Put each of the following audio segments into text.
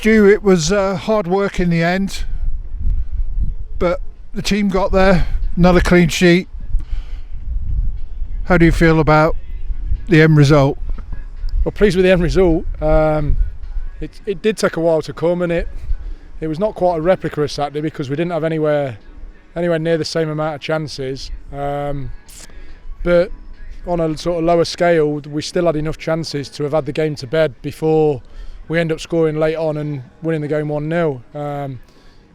Stu, it was hard work in the end, but the team got there, another clean sheet. How do you feel about the end result? Well, pleased with the end result. It did take a while to come, and it was not quite a replica of Saturday because we didn't have anywhere near the same amount of chances. But on a sort of lower scale, we still had enough chances to have had the game to bed before we end up scoring late on and winning the game 1-0. And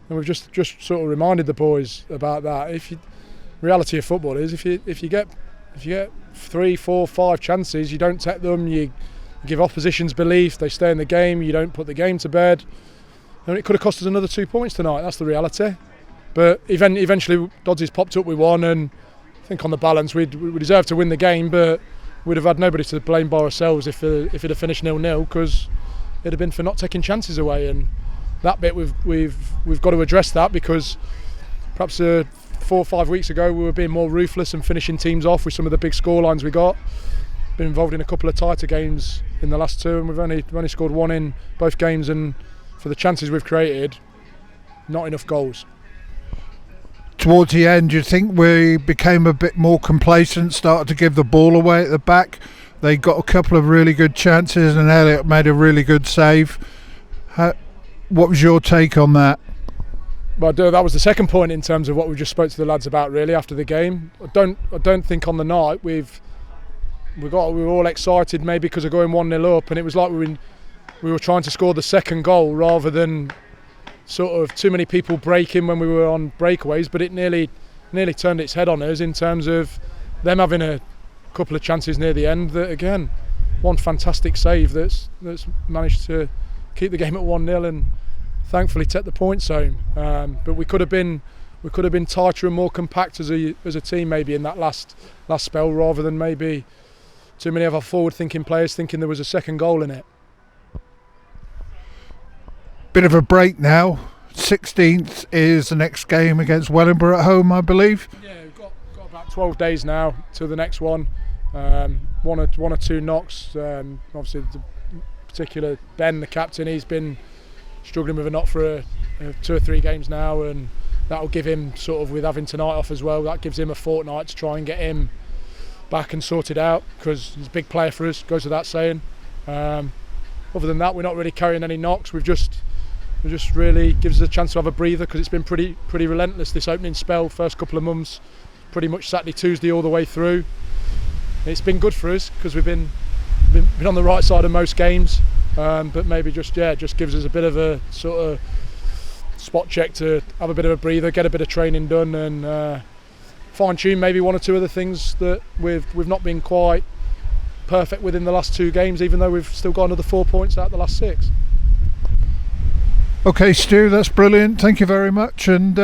we've just sort of reminded the boys about that. Reality of football is if you get 3, 4, 5 chances, you don't take them, you give oppositions belief, they stay in the game, you don't put the game to bed. And it could have cost us another 2 points tonight, that's the reality. But eventually Dodds popped up with one, and I think on the balance we deserved to win the game, but we'd have had nobody to blame by ourselves if it had finished 0-0, because it'd have been for not taking chances away. And that bit we've got to address that, because perhaps 4 or 5 weeks ago we were being more ruthless and finishing teams off with some of the big scorelines we got. Been involved in a couple of tighter games in the last 2, and we've only scored 1 in both games, and for the chances we've created, not enough goals. Towards the end, do you think we became a bit more complacent, started to give the ball away at the back? They got a couple of really good chances and Elliott made a really good save. What was your take on that? Well, that was the second point in terms of what we just spoke to the lads about really after the game. I don't think on the night we were all excited maybe because of going 1-0 up, and it was like we were trying to score the second goal rather than sort of too many people breaking when we were on breakaways. But it nearly turned its head on us in terms of them having a couple of chances near the end. That again, one fantastic save that's managed to keep the game at 1-0 and thankfully take the points home. But we could have been tighter and more compact as a team maybe in that last spell, rather than maybe too many of our forward-thinking players thinking there was a second goal in it. Bit of a break now. 16th is the next game against Wellingborough at home, I believe. Yeah, we've got about 12 days now till the next one. One or two knocks. Obviously, the particular Ben, the captain, he's been struggling with a knock for 2 or 3 games now, and that'll give him, sort of with having tonight off as well, that gives him a fortnight to try and get him back and sorted out, because he's a big player for us, goes without saying. Other than that, we're not really carrying any knocks. We've just really gives us a chance to have a breather, because it's been pretty relentless this opening spell. First couple of months, pretty much Saturday, Tuesday all the way through. It's been good for us because we've been on the right side of most games, but maybe just gives us a bit of a sort of spot check to have a bit of a breather, get a bit of training done, and fine tune maybe 1 or 2 other things that we've not been quite perfect within the last 2 games, even though we've still got another 4 points out of the last 6. Okay, Stu, that's brilliant. Thank you very much, and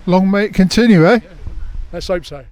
long may it continue, eh? Yeah. Let's hope so.